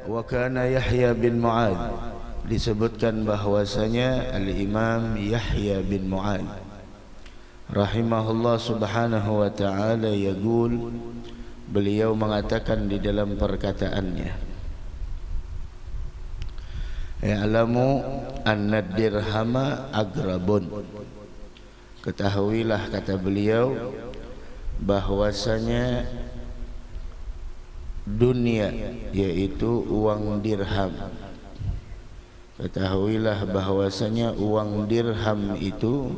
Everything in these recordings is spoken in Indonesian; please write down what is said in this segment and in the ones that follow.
Wa kana Yahya bin Mu'ad, disebutkan bahwasanya Al-Imam Yahya bin Mu'ad rahimahullah subhanahu wa ta'ala yaqul, beliau mengatakan di dalam perkataannya, ya'lamu anna dirhama agrabun, ketahuilah kata beliau bahwasanya dunia yaitu uang dirham, ketahuilah bahwasanya uang dirham itu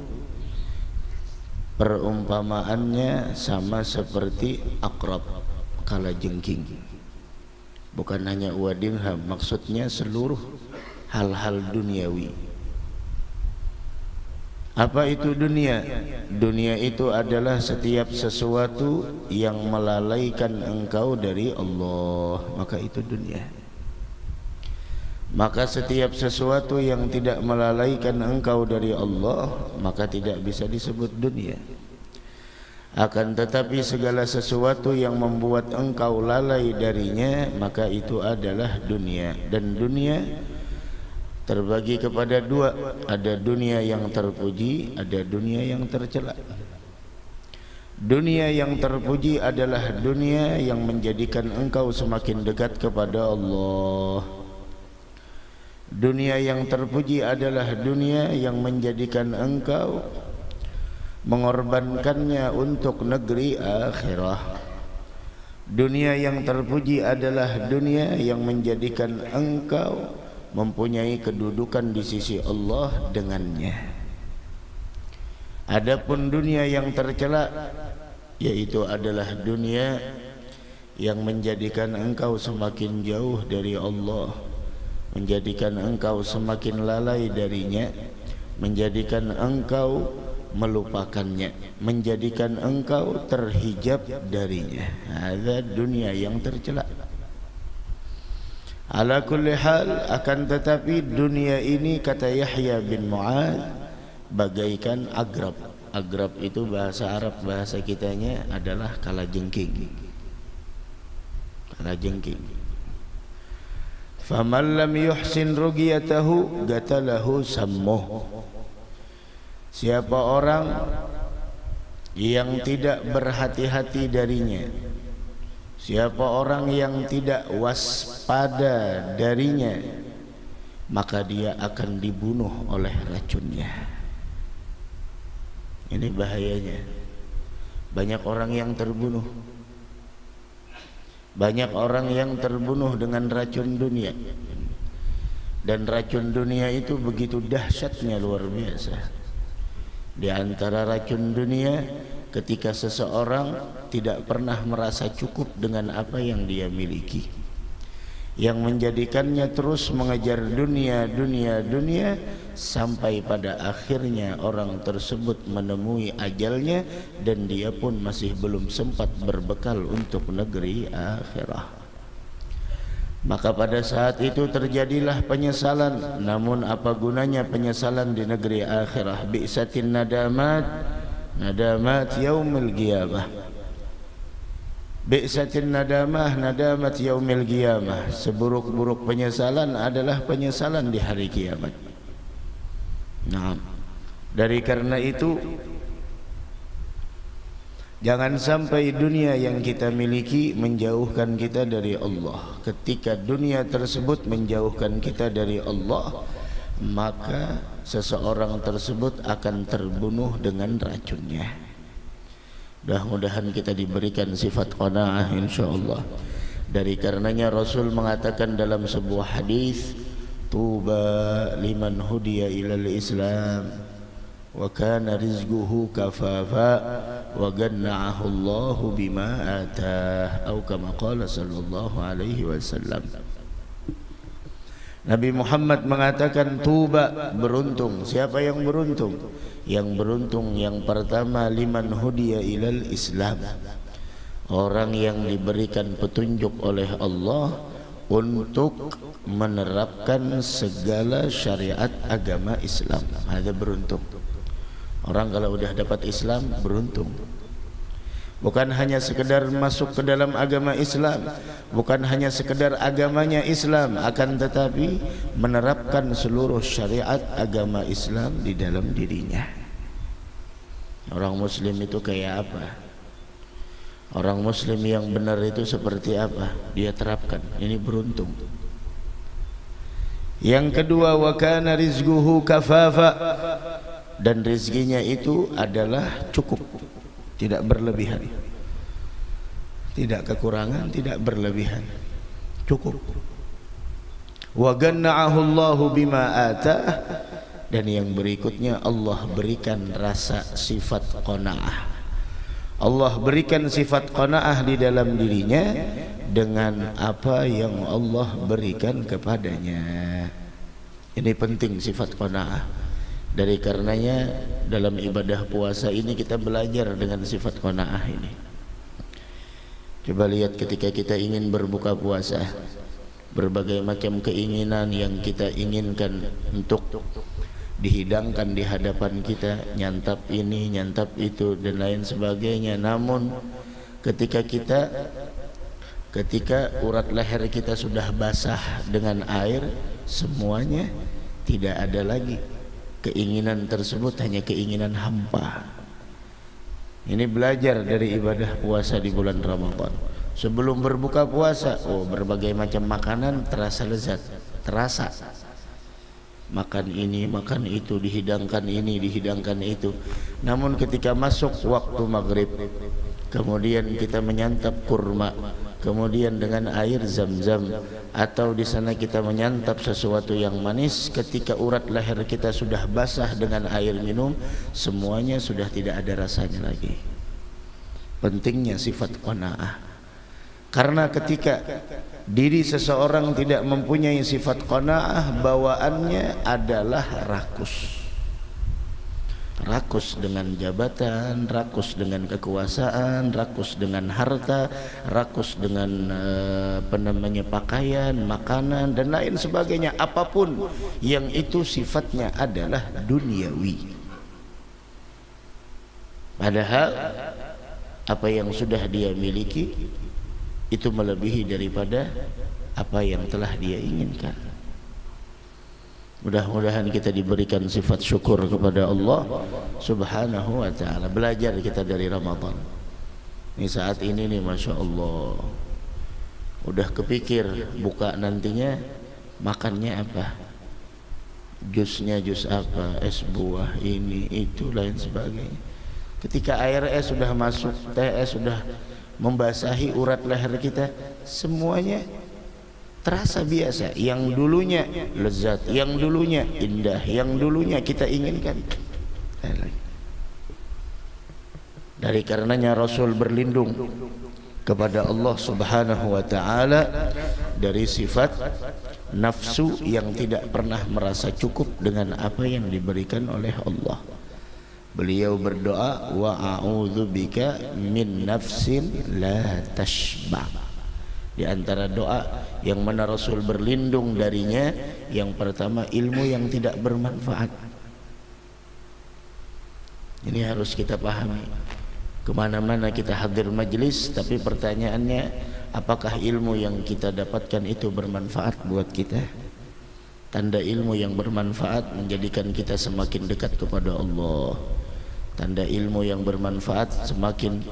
perumpamaannya sama seperti akrab, kalajengking. Bukan hanya uang dirham, maksudnya seluruh hal-hal duniawi. Apa itu dunia? Dunia itu adalah setiap sesuatu yang melalaikan engkau dari Allah, maka itu dunia. Maka setiap sesuatu yang tidak melalaikan engkau dari Allah, maka tidak bisa disebut dunia. Akan tetapi segala sesuatu yang membuat engkau lalai darinya, maka itu adalah dunia. Dan dunia terbagi kepada dua, ada dunia yang terpuji, ada dunia yang tercela. Dunia yang terpuji adalah dunia yang menjadikan engkau semakin dekat kepada Allah. Dunia yang terpuji adalah dunia yang menjadikan engkau mengorbankannya untuk negeri akhirah. Dunia yang terpuji adalah dunia yang menjadikan engkau mempunyai kedudukan di sisi Allah dengannya. Adapun dunia yang tercela, yaitu adalah dunia yang menjadikan engkau semakin jauh dari Allah, menjadikan engkau semakin lalai darinya, menjadikan engkau melupakannya, menjadikan engkau terhijab darinya. Ada dunia yang tercela. Ala kulli hal, akan tetapi dunia ini kata Yahya bin Mu'ad bagaikan agrab. Agrab itu bahasa Arab, bahasa kitanya adalah kalajengking. Kalajengking. Faman lam yuhsin ruqyatahu gatalahu sammuh. Siapa orang yang tidak berhati-hati darinya, siapa orang yang tidak waspada darinya, maka dia akan dibunuh oleh racunnya. Ini bahayanya. Banyak orang yang terbunuh. Banyak orang yang terbunuh dengan racun dunia. Dan racun dunia itu begitu dahsyatnya, luar biasa. Di antara racun dunia, ketika seseorang tidak pernah merasa cukup dengan apa yang dia miliki, yang menjadikannya terus mengejar dunia, sampai pada akhirnya orang tersebut menemui ajalnya dan dia pun masih belum sempat berbekal untuk negeri akhirah. Maka pada saat itu terjadilah penyesalan. Namun apa gunanya penyesalan di negeri akhirah? Bi'satin nadamat, nadamat yaumil qiyamah. Bi'satin nadamah, nadamat yaumil qiyamah. Seburuk-buruk penyesalan adalah penyesalan di hari kiamat. Nah, dari karena itu jangan sampai dunia yang kita miliki menjauhkan kita dari Allah. Ketika dunia tersebut menjauhkan kita dari Allah, maka seseorang tersebut akan terbunuh dengan racunnya. Mudah-mudahan kita diberikan sifat qanaah insyaallah. Dari karenanya Rasul mengatakan dalam sebuah hadis, tuba liman hudiya ilal Islam wa kana rizquhu kafafa wa ganna'ahu Allahu bima atah, atau kama qala sallallahu alaihi wasallam. Nabi Muhammad mengatakan tuba, beruntung. Siapa yang beruntung? Yang beruntung yang pertama liman hudiya ilal Islam, orang yang diberikan petunjuk oleh Allah untuk menerapkan segala syariat agama Islam. Ada beruntung. Orang kalau udah dapat Islam beruntung. bukan hanya sekedar masuk ke dalam agama Islam, bukan hanya sekedar agamanya Islam, akan tetapi menerapkan seluruh syariat agama Islam di dalam dirinya. Orang muslim itu kayak apa? Orang muslim yang benar itu seperti apa? Dia terapkan. Ini beruntung. Yang kedua, wa kana rizquhu kafafa, dan rezekinya itu adalah cukup, tidak berlebihan, tidak kekurangan, tidak berlebihan, cukup. Wa ganna'ahu Allahu bima atah, dan yang berikutnya Allah berikan rasa sifat qanaah. Allah berikan sifat qanaah di dalam dirinya dengan apa yang Allah berikan kepadanya. Ini penting sifat qanaah. Dari karenanya dalam ibadah puasa ini kita belajar dengan sifat qanaah ini. Coba lihat ketika kita ingin berbuka puasa, berbagai macam keinginan yang kita inginkan untuk dihidangkan di hadapan kita, nyantap ini, nyantap itu dan lain sebagainya. Namun ketika urat leher kita sudah basah dengan air, semuanya tidak ada lagi. Keinginan tersebut hanya keinginan hampa. Ini belajar dari ibadah puasa di bulan Ramadan. Sebelum berbuka puasa, berbagai macam makanan terasa lezat, terasa. Makan ini, makan itu, dihidangkan ini, dihidangkan itu. Namun ketika masuk waktu maghrib, kemudian kita menyantap kurma, kemudian dengan air zam-zam, atau di sana kita menyantap sesuatu yang manis, ketika urat leher kita sudah basah dengan air minum, semuanya sudah tidak ada rasanya lagi. Pentingnya sifat qanaah. Karena ketika diri seseorang tidak mempunyai sifat qanaah, bawaannya adalah rakus. Rakus dengan jabatan, rakus dengan kekuasaan, rakus dengan harta, rakus dengan pakaian, makanan dan lain sebagainya. Apapun yang itu sifatnya adalah duniawi. Padahal apa yang sudah dia miliki itu melebihi daripada apa yang telah dia inginkan. Mudah-mudahan kita diberikan sifat syukur kepada Allah Subhanahu wa ta'ala. Belajar kita dari Ramadan. Ini saat ini nih, Masya Allah, udah kepikir buka nantinya makannya apa, jusnya jus apa, es buah ini itu lain sebagainya. Ketika air es sudah masuk, teh es sudah membasahi urat leher kita, semuanya terasa biasa. Yang dulunya lezat, yang dulunya indah, yang dulunya kita inginkan. Dari karenanya Rasul berlindung kepada Allah Subhanahu wa ta'ala dari sifat nafsu yang tidak pernah merasa cukup dengan apa yang diberikan oleh Allah. Beliau berdoa, wa a'udzubika min nafsin la tashba. Di antara doa yang mana Rasul berlindung darinya, yang pertama ilmu yang tidak bermanfaat. Ini harus kita pahami. Kemana-mana kita hadir majlis, tapi pertanyaannya, apakah ilmu yang kita dapatkan itu bermanfaat buat kita? Tanda ilmu yang bermanfaat menjadikan kita semakin dekat kepada Allah. Tanda ilmu yang bermanfaat semakin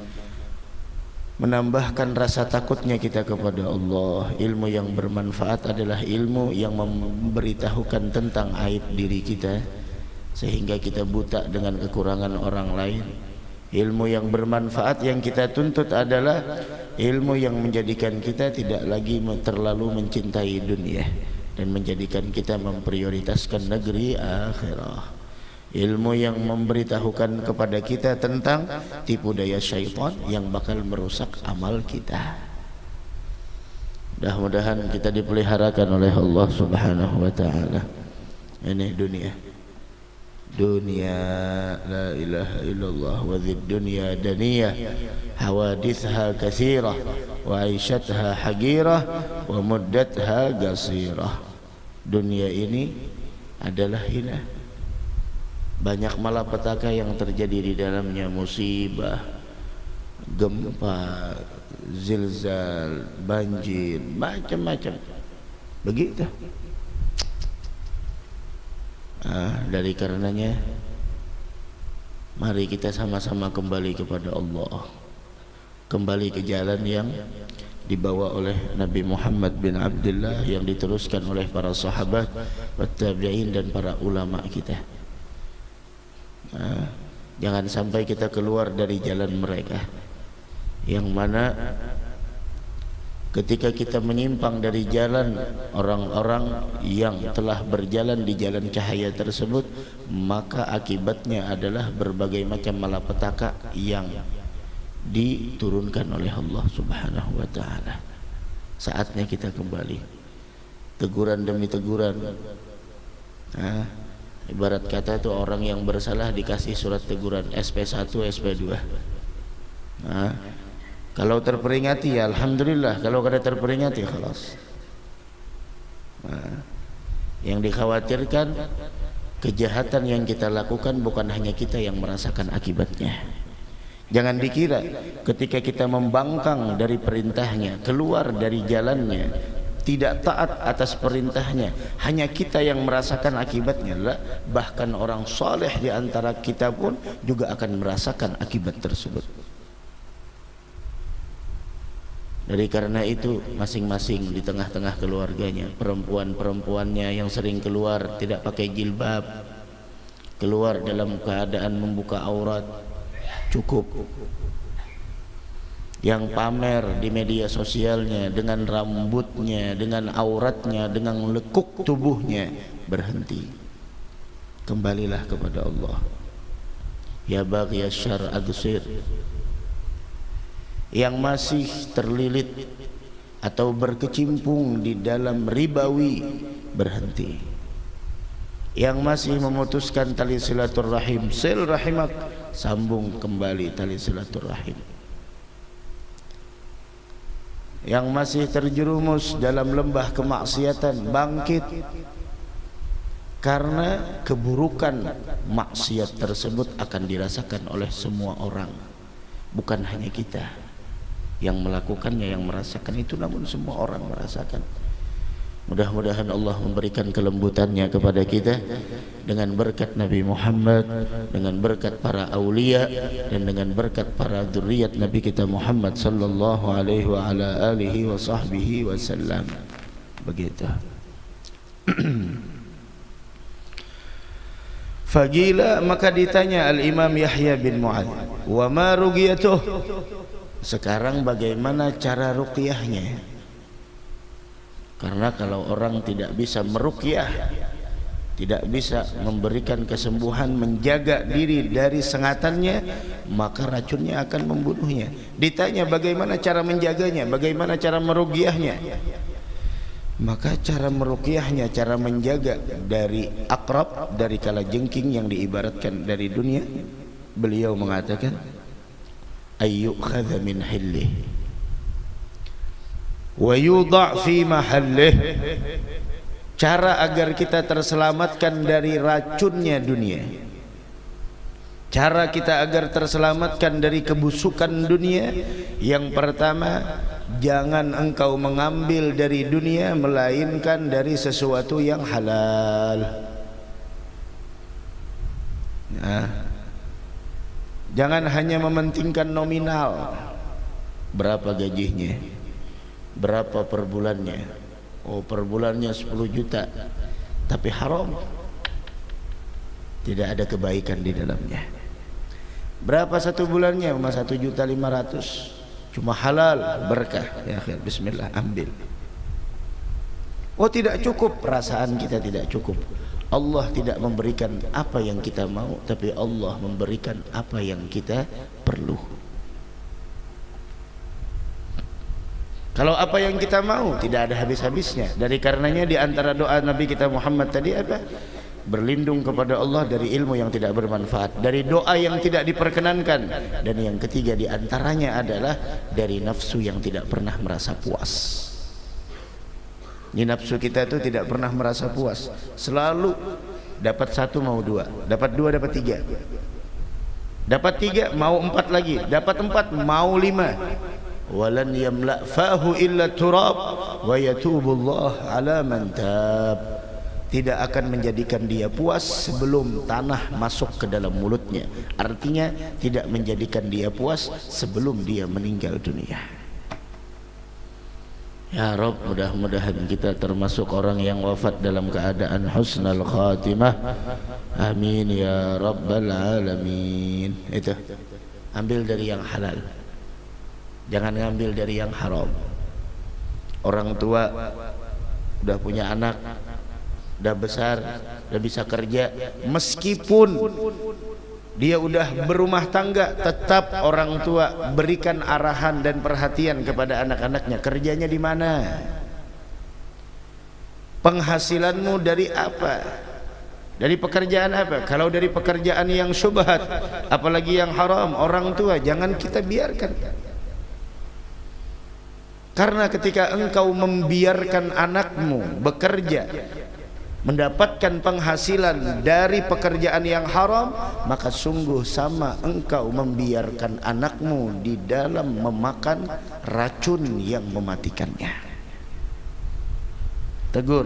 menambahkan rasa takutnya kita kepada Allah. Ilmu yang bermanfaat adalah ilmu yang memberitahukan tentang aib diri kita, sehingga kita buta dengan kekurangan orang lain. Ilmu yang bermanfaat yang kita tuntut adalah ilmu yang menjadikan kita tidak lagi terlalu mencintai dunia dan menjadikan kita memprioritaskan negeri akhirat. Ilmu yang memberitahukan kepada kita tentang tipu daya syaitan yang bakal merusak amal kita. Mudah-mudahan kita dipeliharakan oleh Allah Subhanahu wa ta'ala. Ini dunia, dunia la ilaha illallah, wa dhid dunya daniyah, hawadithha kathirah, wa aishatha hagirah, wa muddatha gasirah. Dunia ini adalah hina. Banyak malapetaka yang terjadi di dalamnya, musibah, gempa, zilzal, banjir, macam-macam. Begitu. Dari karenanya mari kita sama-sama kembali kepada Allah, kembali ke jalan yang dibawa oleh Nabi Muhammad bin Abdullah, yang diteruskan oleh para sahabat, tabi'in dan para ulama kita. Jangan sampai kita keluar dari jalan mereka, yang mana ketika kita menyimpang dari jalan orang-orang yang telah berjalan di jalan cahaya tersebut, maka akibatnya adalah berbagai macam malapetaka yang diturunkan oleh Allah Subhanahu wa taala. Saatnya kita kembali. Teguran demi teguran. Ibarat kata itu orang yang bersalah dikasih surat teguran SP1, SP2. Kalau terperingati ya alhamdulillah, kalau kada terperingati khalas. Yang dikhawatirkan kejahatan yang kita lakukan bukan hanya kita yang merasakan akibatnya. Jangan dikira ketika kita membangkang dari perintahnya, keluar dari jalannya, tidak taat atas perintahnya, hanya kita yang merasakan akibatnya. Bahkan orang soleh di antara kita pun juga akan merasakan akibat tersebut. Dari karena itu masing-masing di tengah-tengah keluarganya, perempuan-perempuannya yang sering keluar tidak pakai jilbab, keluar dalam keadaan membuka aurat, cukup. Yang pamer di media sosialnya dengan rambutnya, dengan auratnya, dengan lekuk tubuhnya, berhenti. Kembalilah kepada Allah. Ya baghiyas syarr absir. Yang masih terlilit atau berkecimpung di dalam ribawi, berhenti. Yang masih memutuskan tali silaturahim, sil rahimak, sambung kembali tali silaturahim. Yang masih terjerumus dalam lembah kemaksiatan, bangkit, karena keburukan maksiat tersebut akan dirasakan oleh semua orang, bukan hanya kita yang melakukannya, yang merasakan itu, namun semua orang merasakan. Mudah-mudahan Allah memberikan kelembutannya kepada kita dengan berkat Nabi Muhammad, dengan berkat para aulia, dan dengan berkat para dzurriyyat Nabi kita Muhammad sallallahu alaihi wa ala alihi wa sahbihi wasallam. Begitu. Fagila, maka ditanya Al-Imam Yahya bin Mu'adz, wa ma ruqyatuh? Sekarang bagaimana cara ruqyahnya? Karena kalau orang tidak bisa meruqyah, tidak bisa memberikan kesembuhan, menjaga diri dari sengatannya, maka racunnya akan membunuhnya. Ditanya bagaimana cara menjaganya, bagaimana cara meruqyahnya? Maka cara meruqyahnya, cara menjaga dari akrab, dari kalajengking yang diibaratkan dari dunia, beliau mengatakan ayyukhadha min hillih wa yudha' fi mahallih. Cara agar kita terselamatkan dari racunnya dunia, cara kita agar terselamatkan dari kebusukan dunia, yang pertama, jangan engkau mengambil dari dunia melainkan dari sesuatu yang halal. Jangan hanya mementingkan nominal, berapa gajinya, berapa per bulannya. Oh, per bulannya 10 juta, tapi haram, tidak ada kebaikan di dalamnya. Berapa satu bulannya? Cuma 1.500.000, cuma halal, berkah. Ya akhir, bismillah, ambil. Oh, tidak cukup, perasaan kita tidak cukup. Allah tidak memberikan apa yang kita mau, tapi Allah memberikan apa yang kita perlu. Kalau apa yang kita mau tidak ada habis-habisnya. Dari karenanya di antara doa Nabi kita Muhammad tadi apa? Berlindung kepada Allah dari ilmu yang tidak bermanfaat, dari doa yang tidak diperkenankan, dan yang ketiga di antaranya adalah dari nafsu yang tidak pernah merasa puas. Ini nafsu kita itu tidak pernah merasa puas, selalu dapat satu mau dua, dapat dua dapat tiga, Dapat 3 mau 4 lagi, dapat 4 mau 5. Walan yamla fahu illa turab wa yatubullah ala man tab. Tidak akan menjadikan dia puas sebelum tanah masuk ke dalam mulutnya. Artinya tidak menjadikan dia puas sebelum dia meninggal dunia. Ya Rabb, mudah-mudahan kita termasuk orang yang wafat dalam keadaan husnul khatimah. Amin ya rabbal alamin. Itu ambil dari yang halal, jangan ngambil dari yang haram. Orang tua udah punya anak, udah besar, udah bisa kerja, meskipun dia udah berumah tangga, tetap orang tua berikan arahan dan perhatian kepada anak-anaknya. Kerjanya di mana? Penghasilanmu dari apa? Dari pekerjaan apa? Kalau dari pekerjaan yang syubhat, apalagi yang haram, orang tua jangan kita biarkan. Karena ketika engkau membiarkan anakmu bekerja, mendapatkan penghasilan dari pekerjaan yang haram, maka sungguh sama engkau membiarkan anakmu di dalam memakan racun yang mematikannya. Tegur,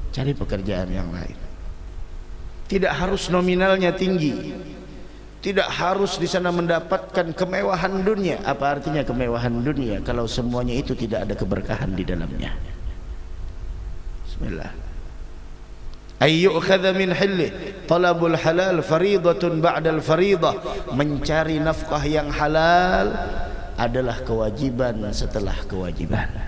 cari pekerjaan yang lain. Tidak harus nominalnya tinggi, tidak harus di sana mendapatkan kemewahan dunia. Apa artinya kemewahan dunia kalau semuanya itu tidak ada keberkahan di dalamnya? Bismillah. Ayyukhadha min hilli talabul halal faridatun ba'dal faridah. Mencari nafkah yang halal adalah kewajiban setelah kewajiban.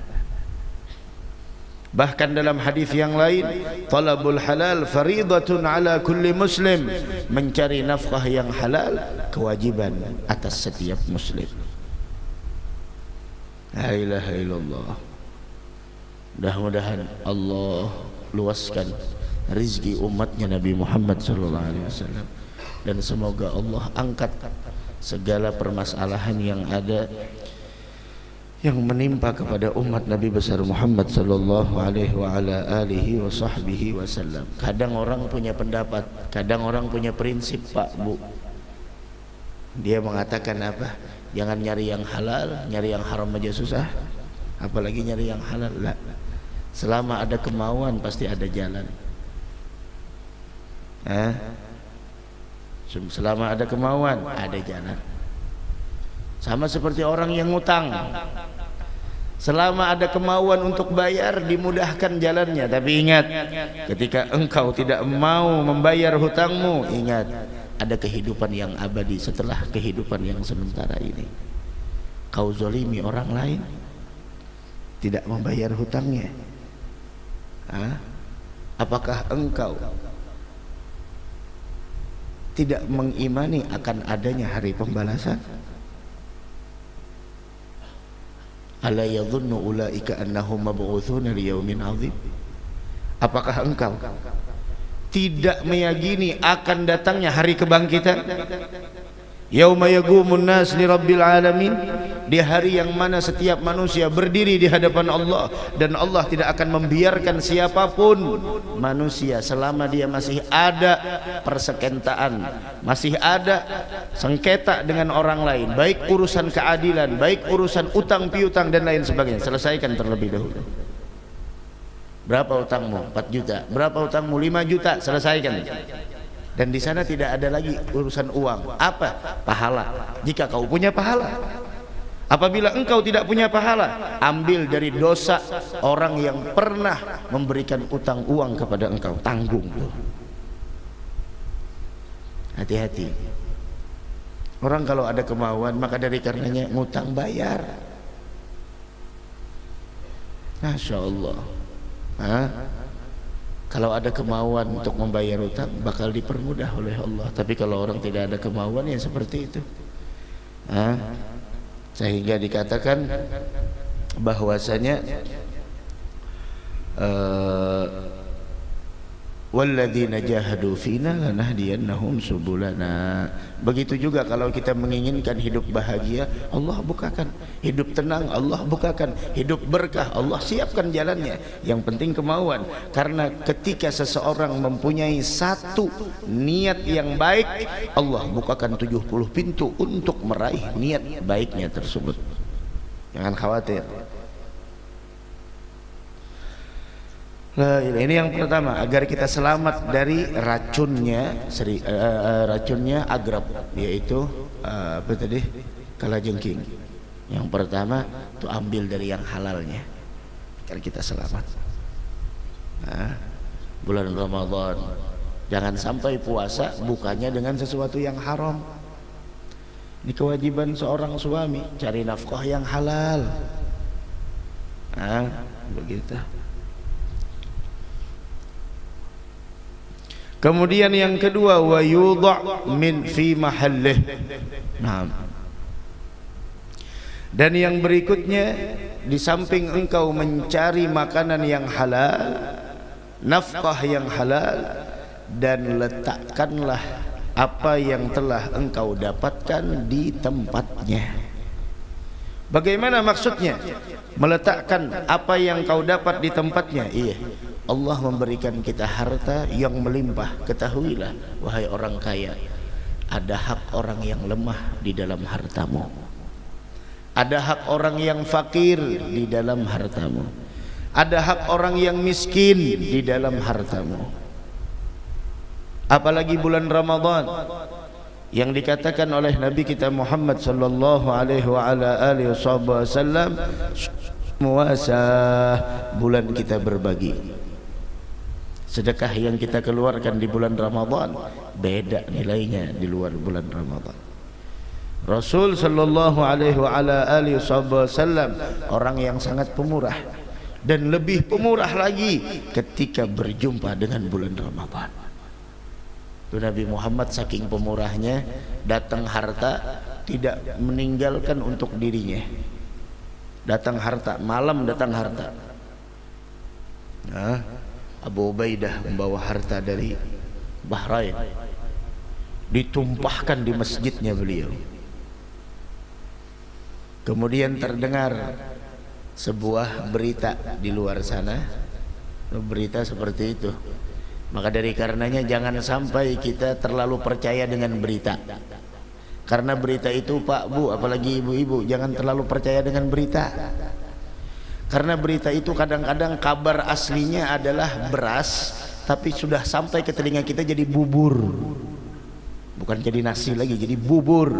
Bahkan dalam hadis yang lain, talabul halal faridatun ala kulli muslim. Mencari nafkah yang halal kewajiban atas setiap muslim. La ilaha illallah. Mudah-mudahan Allah luaskan rizki umatnya Nabi Muhammad SAW, dan semoga Allah angkat segala permasalahan yang ada yang menimpa kepada umat Nabi besar Muhammad sallallahu alaihi wa ala alihi wa sahbihi wasallam. Kadang orang punya pendapat, kadang orang punya prinsip, Pak Bu. Dia mengatakan apa? Jangan nyari yang halal, nyari yang haram aja susah, apalagi nyari yang halal. Lah, selama ada kemauan pasti ada jalan. Selama ada kemauan ada jalan. Sama seperti orang yang ngutang, selama ada kemauan untuk bayar dimudahkan jalannya. Tapi ingat, ketika engkau tidak mau membayar hutangmu, ingat ada kehidupan yang abadi setelah kehidupan yang sementara ini. Kau zalimi orang lain, tidak membayar hutangnya, apakah engkau tidak mengimani akan adanya hari pembalasan? Ala yadhunnu ulaika annahum mab'utsuna liyaumin 'adzim. Apakah engkau tidak meyakini akan datangnya hari kebangkitan? Yauma yaqumun nas li rabbil alamin, di hari yang mana setiap manusia berdiri di hadapan Allah, dan Allah tidak akan membiarkan siapapun manusia selama dia masih ada persekentaan, masih ada sengketa dengan orang lain, baik urusan keadilan, baik urusan utang piutang dan lain sebagainya. Selesaikan terlebih dahulu. Berapa utangmu? 4 juta. Berapa utangmu? 5 juta. Selesaikan. Dan di sana tidak ada lagi urusan uang. Apa? Pahala. Jika kau punya pahala. Apabila engkau tidak punya pahala, ambil dari dosa orang yang pernah memberikan utang uang kepada engkau, tanggung. Hati-hati. Orang kalau ada kemauan, maka dari karenanya ngutang bayar. Masya Allah. Kalau ada kemauan untuk membayar hutang, bakal dipermudah oleh Allah. Tapi kalau orang tidak ada kemauan, ya seperti itu. Sehingga dikatakan bahwasanya walladzina jahadu fina lanahdiyannahum subulana. Begitu juga kalau kita menginginkan hidup bahagia, Allah bukakan. Hidup tenang, Allah bukakan. Hidup berkah, Allah siapkan jalannya. Yang penting kemauan. Karena ketika seseorang mempunyai satu niat yang baik, Allah bukakan 70 pintu untuk meraih niat baiknya tersebut. Jangan khawatir. Ini yang pertama, agar kita selamat dari racunnya agrab, yaitu apa tadi, kalajengking. Yang pertama itu ambil dari yang halalnya agar kita selamat. Bulan Ramadan, jangan sampai puasa bukanya dengan sesuatu yang haram. Ini kewajiban seorang suami, cari nafkah yang halal. Begitu. Kemudian yang kedua, wa yudha' min fi mahallih. Dan yang berikutnya, di samping engkau mencari makanan yang halal, nafkah yang halal, dan letakkanlah apa yang telah engkau dapatkan di tempatnya. Bagaimana maksudnya? Meletakkan apa yang kau dapat di tempatnya. Iya, Allah memberikan kita harta yang melimpah. Ketahuilah wahai orang kaya, ada hak orang yang lemah di dalam hartamu. Ada hak orang yang fakir di dalam hartamu. Ada hak orang yang miskin di dalam hartamu. Apalagi bulan Ramadan yang dikatakan oleh Nabi kita Muhammad sallallahu alaihi wa ala alihi wasallam, muasah, bulan kita berbagi. Sedekah yang kita keluarkan di bulan Ramadan beda nilainya di luar bulan Ramadan. Rasul sallallahu alaihi wa ala alihi wasallam orang yang sangat pemurah, dan lebih pemurah lagi ketika berjumpa dengan bulan Ramadan. Itu Nabi Muhammad saking pemurahnya, datang harta tidak meninggalkan untuk dirinya. Datang harta, malam datang harta. Abu Ubaidah membawa harta dari Bahrain, ditumpahkan di masjidnya beliau. Kemudian terdengar sebuah berita di luar sana, berita seperti itu. Maka dari karenanya jangan sampai kita terlalu percaya dengan berita. Karena berita itu Pak Bu, apalagi ibu-ibu, jangan terlalu percaya dengan berita. Karena berita itu kadang-kadang kabar aslinya adalah beras, tapi sudah sampai ke telinga kita jadi bubur. Bukan jadi nasi lagi, jadi bubur.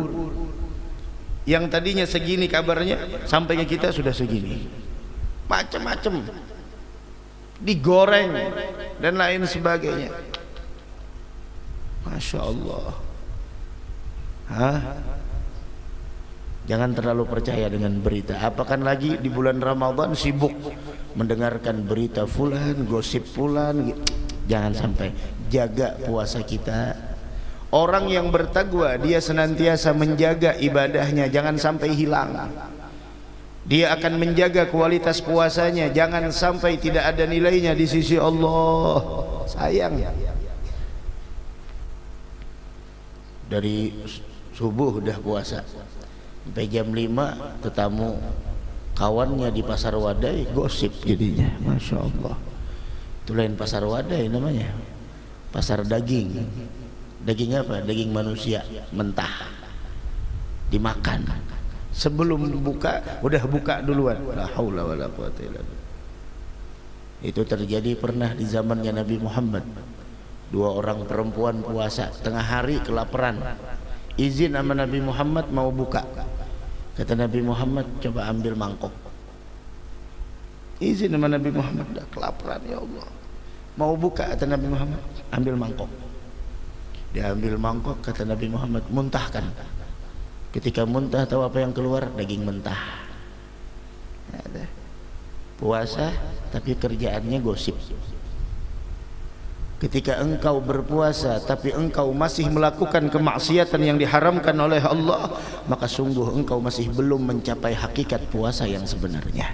Yang tadinya segini kabarnya, sampai ke kita sudah segini. Macam-macam, digoreng dan lain sebagainya. Masya Allah. Jangan terlalu percaya dengan berita. Apakan lagi di bulan Ramadan sibuk mendengarkan berita fulan, gosip fulan. Jangan sampai. Jaga puasa kita. Orang yang bertakwa dia senantiasa menjaga ibadahnya, jangan sampai hilang. Dia akan menjaga kualitas puasanya, jangan sampai tidak ada nilainya di sisi Allah. Sayang. Dari subuh udah puasa sampai jam 5 tetamu kawannya di pasar Wadai, gosip jadinya. Masya Allah. Itu lain pasar Wadai namanya, pasar daging. Daging apa? Daging manusia mentah dimakan. Sebelum buka udah buka duluan. La haula wala quwata illa billah. Itu terjadi pernah di zamannya Nabi Muhammad. 2 orang perempuan puasa tengah hari kelaparan. Izin sama Nabi Muhammad mau buka. Kata Nabi Muhammad, coba ambil mangkok. Izin sama Nabi Muhammad, dah kelaparan ya Allah. Mau buka kata Nabi Muhammad, ambil mangkok. Dia ambil mangkok, kata Nabi Muhammad, muntahkan. Ketika muntah tahu apa yang keluar? Daging mentah. Puasa tapi kerjaannya gosip. Ketika engkau berpuasa tapi engkau masih melakukan kemaksiatan yang diharamkan oleh Allah, maka sungguh engkau masih belum mencapai hakikat puasa yang sebenarnya.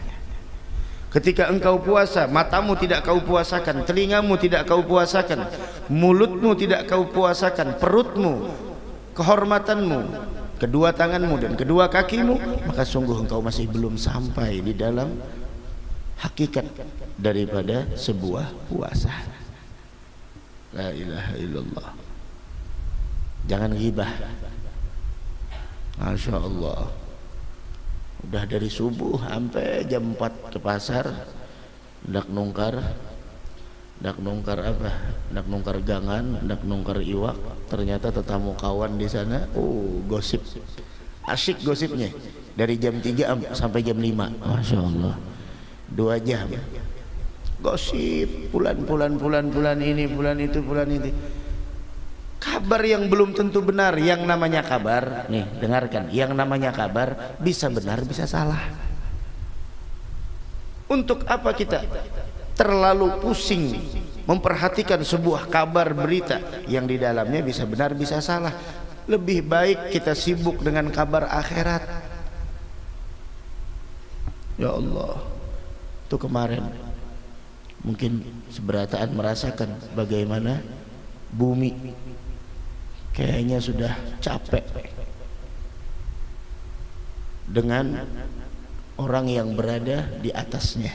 Ketika engkau puasa, matamu tidak kau puasakan, telingamu tidak kau puasakan, mulutmu tidak kau puasakan, perutmu, kehormatanmu, kedua tanganmu dan kedua kakimu, maka sungguh engkau masih belum sampai di dalam hakikat daripada sebuah puasa. La ilaha illallah. Jangan ghibah. Masya Allah, udah dari subuh sampai jam 4 ke pasar, ndak nungkar apa? Ndak nungkar gangan, ndak nungkar iwak. Ternyata tetamu kawan di sana, gosip, asyik gosipnya dari jam 3 sampai jam 5. Masya Allah, 2 jam gosip, bulan ini, bulan itu. Kabar yang belum tentu benar. Yang namanya kabar, nih dengarkan, yang namanya kabar bisa benar bisa salah. Untuk apa kita terlalu pusing memperhatikan sebuah kabar berita yang di dalamnya bisa benar bisa salah? Lebih baik kita sibuk dengan kabar akhirat. Ya Allah, itu kemarin mungkin seberataan merasakan bagaimana bumi kayaknya sudah capek dengan orang yang berada di atasnya.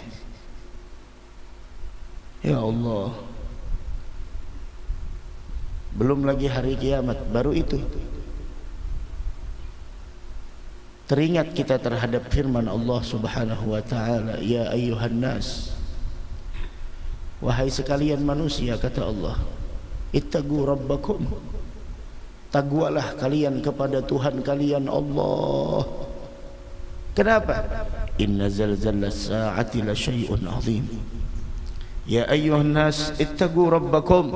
Ya Allah, belum lagi hari kiamat, baru itu teringat kita terhadap firman Allah Subhanahu wa taala, ya ayyuhan nas, wahai sekalian manusia, kata Allah, ittaqu rabbakum, takwalah kalian kepada Tuhan kalian Allah. Kenapa? Inna zalzalas sa'ati la syai'un 'azim. Ya ayyuhan nas ittaqu rabbakum,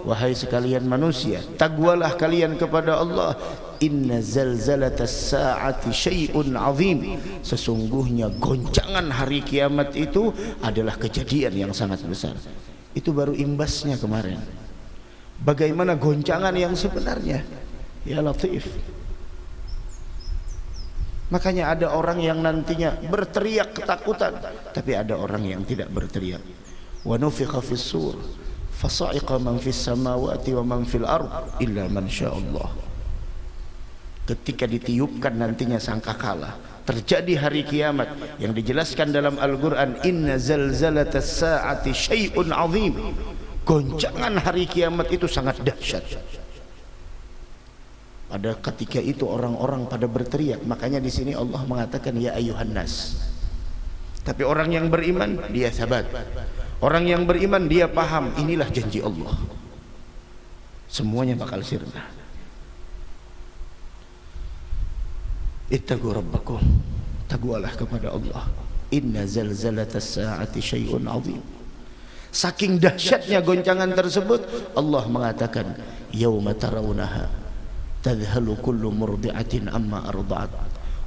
wahai sekalian manusia, takwalah kalian kepada Allah. Inna zalzalatas sa'ati syai'un 'azim. Sesungguhnya goncangan hari kiamat itu adalah kejadian yang sangat besar. Itu baru imbasnya kemarin. Bagaimana goncangan yang sebenarnya? Ya Latif. Makanya ada orang yang nantinya berteriak ketakutan, tapi ada orang yang tidak berteriak. Wa nufikha fis sur fasa'iqa man fis samawati wa man fil ard illa man sya'allah. Ketika ditiupkan nantinya sangkakala, terjadi hari kiamat yang dijelaskan dalam Al-Qur'an, inna zalzalatas sa'ati syai'un 'azim. Goncangan hari kiamat itu sangat dahsyat. Pada ketika itu orang-orang pada berteriak. Makanya di sini Allah mengatakan ya ayyuhan nas. Tapi orang yang beriman dia sabat. Orang yang beriman dia paham inilah janji Allah. Semuanya bakal sirna. Ittaqu rabbakum, takwalah kepada Allah. Inna zalzalatas sa'ati syai'un 'azim. Saking dahsyatnya goncangan tersebut, Allah mengatakan yauma tarawunaha tadhhalu kullu murdi'atin amma arda'at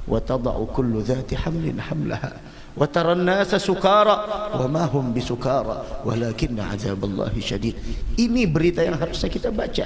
wa tada'u kullu dhati hamlin hamlaha wa taran nasa sukara wa ma hum bisukara walakinna 'adzaballahi syadid. Ini berita yang harusnya kita baca.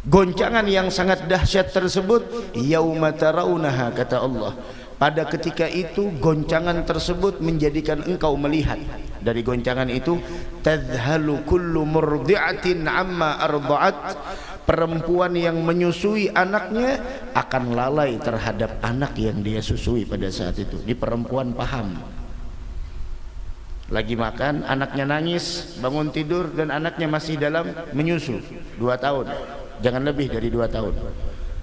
Goncangan yang sangat dahsyat tersebut, yauma tarawunaha, kata Allah, pada ketika itu goncangan tersebut menjadikan engkau melihat. Dari goncangan itu, tadhhalu kullu murdi'atin amma arda'at, perempuan yang menyusui anaknya akan lalai terhadap anak yang dia susui pada saat itu. Di perempuan paham, lagi makan, anaknya nangis, bangun tidur dan anaknya masih dalam menyusu 2 tahun, jangan lebih dari 2 tahun.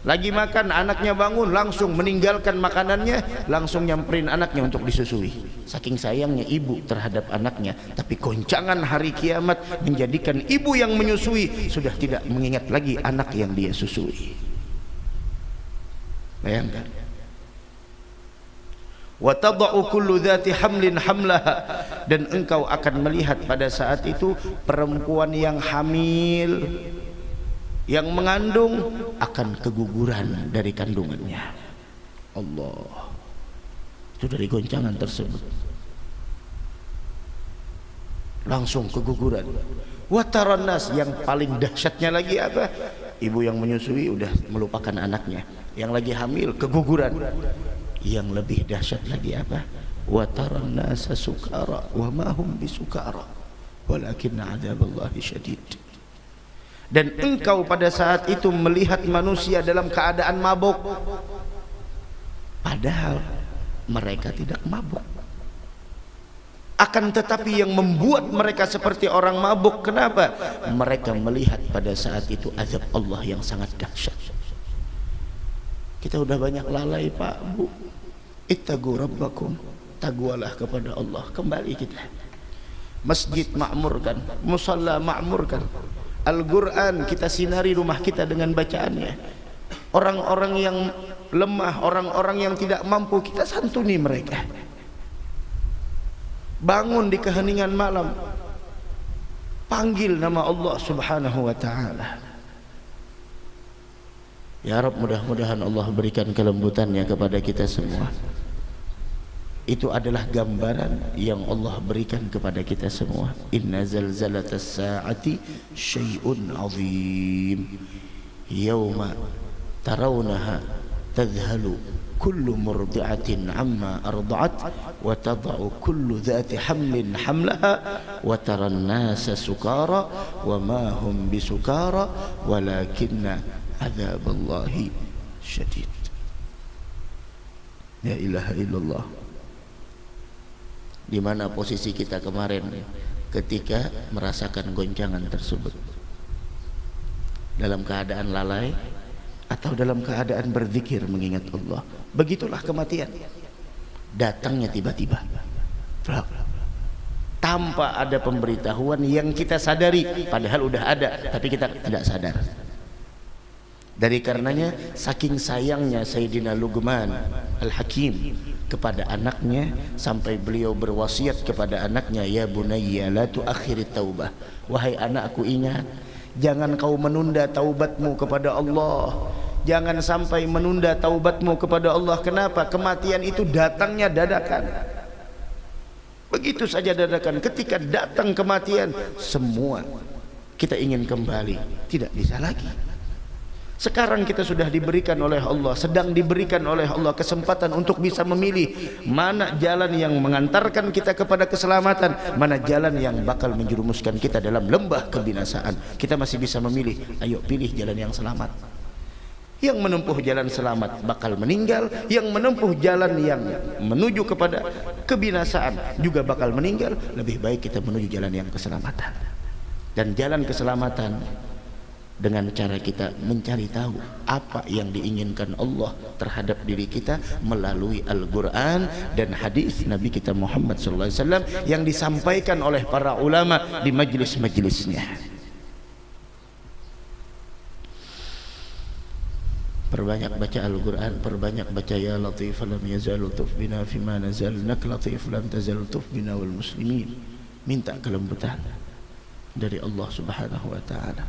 Lagi makan, anaknya bangun, langsung meninggalkan makanannya, langsung nyamperin anaknya untuk disusui. Saking sayangnya ibu terhadap anaknya. Tapi goncangan hari kiamat menjadikan ibu yang menyusui sudah tidak mengingat lagi anak yang dia susui. Bayangkan. Wa tada'u kullu dhati hamlin hamlaha, dan engkau akan melihat pada saat itu perempuan yang hamil, yang mengandung akan keguguran dari kandungannya. Allah, itu dari goncangan tersebut langsung keguguran. Wataran nas, yang paling dahsyatnya lagi apa? Ibu yang menyusui udah melupakan anaknya, yang lagi hamil keguguran. Yang lebih dahsyat lagi apa? Wa taran nasa sukara wa ma hum bisukara walakinna adzaballahi syadid. Dan engkau pada saat itu melihat manusia dalam keadaan mabuk, padahal mereka tidak mabuk. Akan tetapi yang membuat mereka seperti orang mabuk, kenapa? Mereka melihat pada saat itu azab Allah yang sangat dahsyat. Kita udah banyak lalai Pak Bu. Ittaqu rabbakum, taqwalah kepada Allah. Kembali kita, masjid makmurkan, musalla makmurkan, Al-Quran kita sinari rumah kita dengan bacaannya. Orang-orang yang lemah, orang-orang yang tidak mampu, kita santuni mereka. Bangun di keheningan malam, panggil nama Allah subhanahu wa ta'ala. Ya Rabb, mudah-mudahan Allah berikan kelembutannya kepada kita semua. Itu adalah gambaran yang Allah berikan kepada kita semua. Inna zalzalatas sa'ati syai'un azim. Yawma tarawnaha tadhalu kullu murdi'atin amma arda'at wa tada'u kullu dhati hamlin hamlaha wa taran nasa sukara wa ma hum bisukara walakinna adzaballahi syadid. La ilaha illallah. Di mana posisi kita kemarin ketika merasakan goncangan tersebut? Dalam keadaan lalai atau dalam keadaan berzikir mengingat Allah? Begitulah kematian, datangnya tiba-tiba tanpa ada pemberitahuan yang kita sadari, padahal udah ada tapi kita tidak sadar. Dari karenanya saking sayangnya Sayyidina Luqman Al-Hakim kepada anaknya, sampai beliau berwasiat kepada anaknya, ya bunayya la tuakhirit taubah, wahai anakku, ingat, jangan kau menunda taubatmu kepada Allah. Jangan sampai menunda taubatmu kepada Allah. Kenapa? Kematian itu datangnya dadakan, begitu saja dadakan. Ketika datang kematian, semua kita ingin kembali, tidak bisa lagi. Sekarang kita sudah diberikan oleh Allah, sedang diberikan oleh Allah kesempatan untuk bisa memilih mana jalan yang mengantarkan kita kepada keselamatan, mana jalan yang bakal menjerumuskan kita dalam lembah kebinasaan. Kita masih bisa memilih. Ayo pilih jalan yang selamat. Yang menempuh jalan selamat bakal meninggal, yang menempuh jalan yang menuju kepada kebinasaan juga bakal meninggal. Lebih baik kita menuju jalan yang keselamatan. Dan jalan keselamatan dengan cara kita mencari tahu apa yang diinginkan Allah terhadap diri kita melalui Al-Quran dan hadis Nabi kita Muhammad SAW yang disampaikan oleh para ulama di majlis-majlisnya. Perbanyak baca Al-Quran, perbanyak baca ya latif lam yazal lutuf bina fima nazal nak latif lam tazal lutuf bina wal muslimin. Minta kelembutan dari Allah subhanahu wa ta'ala.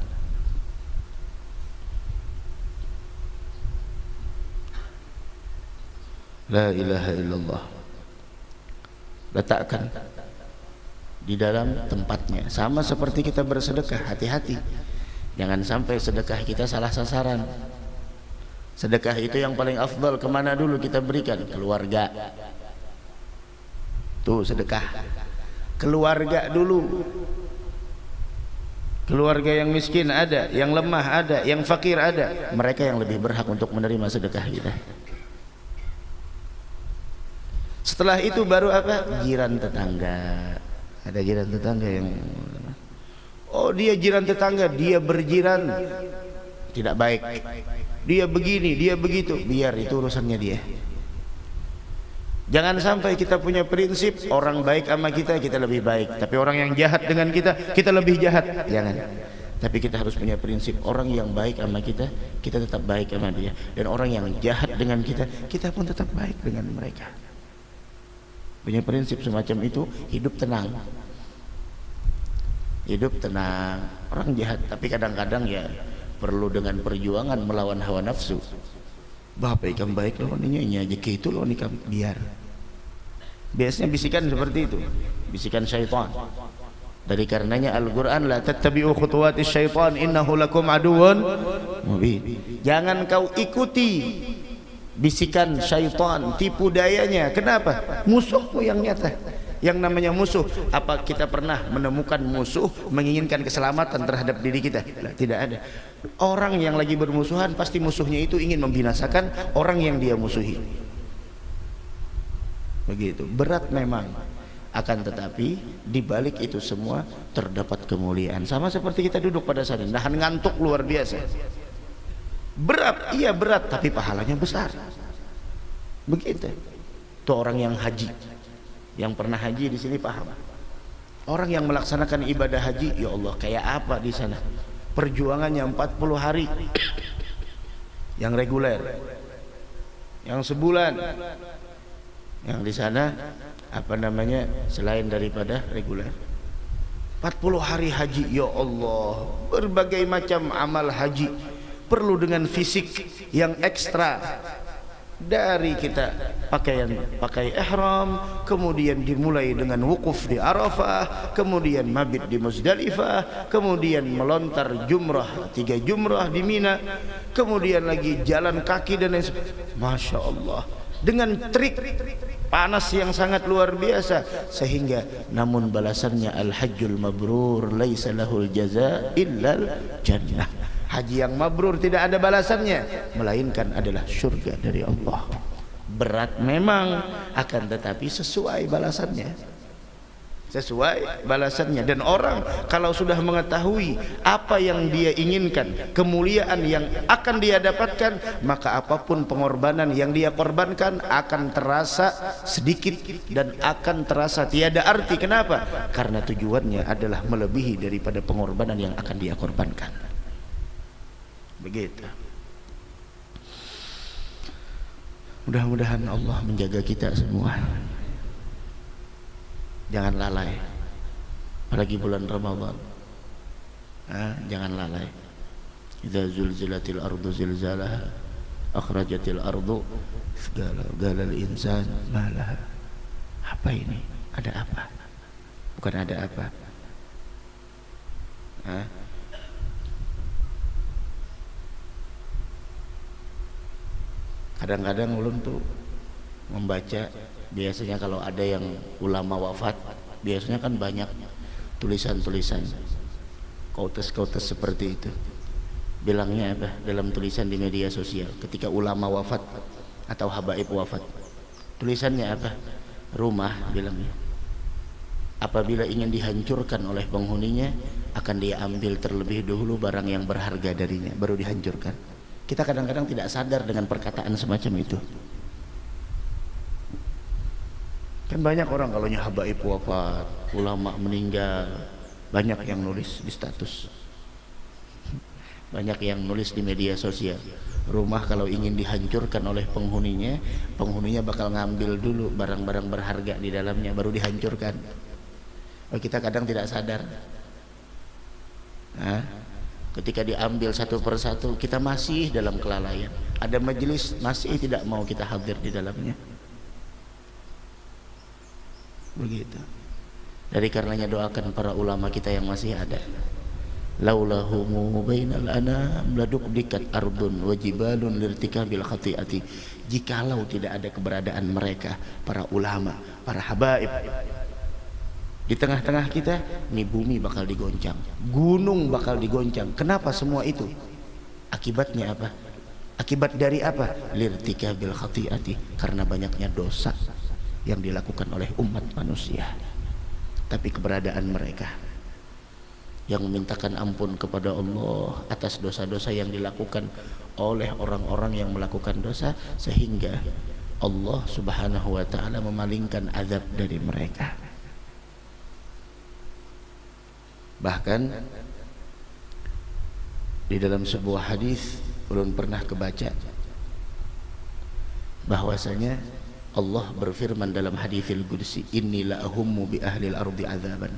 La ilaha illallah. Letakkan di dalam tempatnya. Sama seperti kita bersedekah, hati-hati. Jangan sampai sedekah kita salah sasaran. Sedekah itu yang paling afdal kemana dulu kita berikan? Keluarga. Tuh sedekah keluarga dulu. Keluarga yang miskin ada, yang lemah ada, yang fakir ada. Mereka yang lebih berhak untuk menerima sedekah kita. Setelah itu baru apa? Jiran tetangga. Ada jiran tetangga yang, oh dia jiran tetangga, dia berjiran tidak baik, dia begini, dia begitu, biar itu urusannya dia. Jangan sampai kita punya prinsip orang baik sama kita, kita lebih baik, tapi orang yang jahat dengan kita, kita lebih jahat. Jangan. Tapi kita harus punya prinsip, orang yang baik sama kita, kita tetap baik sama dia, dan orang yang jahat dengan kita, kita pun tetap baik dengan mereka. Punya prinsip semacam itu, hidup tenang. Hidup tenang. Orang jahat, tapi kadang-kadang ya perlu dengan perjuangan melawan hawa nafsu. Bapak ikan baik lawan ini aja gitu lawan ikan biar. Biasanya bisikan seperti itu, bisikan syaitan. Dari karenanya Al-Quran, la tattabi'u khutuwatis syaitan innahu lakum aduwwun mubin. Jangan kau ikuti bisikan syaitan, tipu dayanya. Kenapa? Musuhmu yang nyata. Yang namanya musuh, apa kita pernah menemukan musuh menginginkan keselamatan terhadap diri kita? Tidak ada. Orang yang lagi bermusuhan pasti musuhnya itu ingin membinasakan orang yang dia musuhi. Begitu. Berat memang. Akan tetapi di balik itu semua terdapat kemuliaan. Sama seperti kita duduk pada saat ini, nahan ngantuk luar biasa. Berat, iya berat, tapi pahalanya besar. Begitu. Itu orang yang haji. Yang pernah haji di sini paham. Orang yang melaksanakan ibadah haji, ya Allah, kayak apa di sana? Perjuangannya 40 hari. Yang reguler. Yang sebulan. Yang di sana apa namanya? Selain daripada reguler. 40 hari haji, ya Allah. Berbagai macam amal haji perlu dengan fisik yang ekstra. Dari kita pakai ihram, kemudian dimulai dengan wukuf di Arafah, kemudian mabit di Muzdalifah, kemudian melontar jumrah 3 jumrah di Mina, kemudian lagi jalan kaki dan lain sebagainya. Masya Allah, dengan trik panas yang sangat luar biasa, sehingga namun balasannya al-hajjul mabrur laisa lahul jaza illal jannah. Haji yang mabrur tidak ada balasannya melainkan adalah surga dari Allah. Berat memang, akan tetapi sesuai balasannya. Sesuai balasannya. Dan orang kalau sudah mengetahui apa yang dia inginkan, kemuliaan yang akan dia dapatkan, maka apapun pengorbanan yang dia korbankan akan terasa sedikit dan akan terasa tiada arti. Kenapa? Karena tujuannya adalah melebihi daripada pengorbanan yang akan dia korbankan. Begitu. Mudah-mudahan Allah menjaga kita semua. Jangan lalai. Apalagi bulan Ramadan. Jangan lalai. Idza zulzilatil ardu zilzalaha akhrajatil ardu galal insan ma laha. Apa ini? Ada apa? Bukan ada apa. Kadang-kadang ulun tuh membaca, biasanya kalau ada yang ulama wafat, biasanya kan banyak tulisan-tulisan quotes seperti itu. Bilangnya apa dalam tulisan di media sosial ketika ulama wafat atau habaib wafat? Tulisannya apa? Rumah, bilangnya, apabila ingin dihancurkan oleh penghuninya, akan dia ambil terlebih dahulu barang yang berharga darinya, baru dihancurkan. Kita kadang-kadang tidak sadar dengan perkataan semacam itu. Kan banyak orang kalau habaib wafat, ulama meninggal, banyak yang nulis di status, banyak yang nulis di media sosial. Rumah kalau ingin dihancurkan oleh penghuninya, penghuninya bakal ngambil dulu barang-barang berharga di dalamnya, baru dihancurkan. Kita kadang tidak sadar. Ketika diambil satu persatu, kita masih dalam kelalaian. Ada majelis masih tidak mau kita hadir di dalamnya. Begitu. Dari karenanya doakan para ulama kita yang masih ada. Laulahumu bainal anam ladukdikat ardun wajibalun lirtikabil khati'ati. Jikalau tidak ada keberadaan mereka, para ulama, para habaib, di tengah-tengah kita, ini bumi bakal digoncang, gunung bakal digoncang. Kenapa semua itu? Akibatnya apa? Akibat dari apa? Lirtikabil khati'ati, karena banyaknya dosa yang dilakukan oleh umat manusia. Tapi keberadaan mereka yang memintakan ampun kepada Allah atas dosa-dosa yang dilakukan oleh orang-orang yang melakukan dosa, sehingga Allah Subhanahu wa ta'ala memalingkan azab dari mereka. Bahkan di dalam sebuah hadis ulun pernah kebaca bahwasanya Allah berfirman dalam haditsil qudsi, inni la ahummu bi ahlil ardi azaban.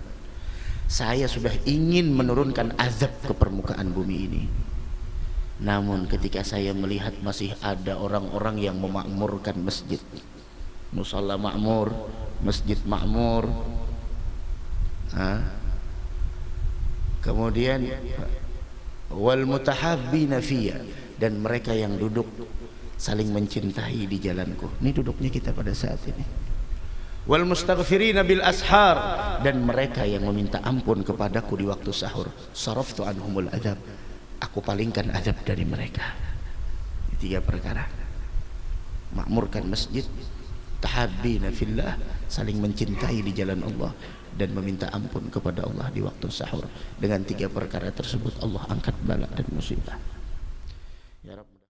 Saya sudah ingin menurunkan azab ke permukaan bumi ini, namun ketika saya melihat masih ada orang-orang yang memakmurkan masjid, musalla makmur, masjid makmur, kemudian wal mutahabbina fiyya, dan mereka yang duduk saling mencintai di jalanku. Ini duduknya kita pada saat ini. Wal mustaghfirina bil ashar, dan mereka yang meminta ampun kepadaku di waktu sahur. Saraftu anhumul adzab, aku palingkan azab dari mereka. Tiga perkara: makmurkan masjid, tahabbina fillah, saling mencintai di jalan Allah, dan meminta ampun kepada Allah di waktu sahur. Dengan tiga perkara tersebut Allah angkat bala dan musibah. Ya Rabb.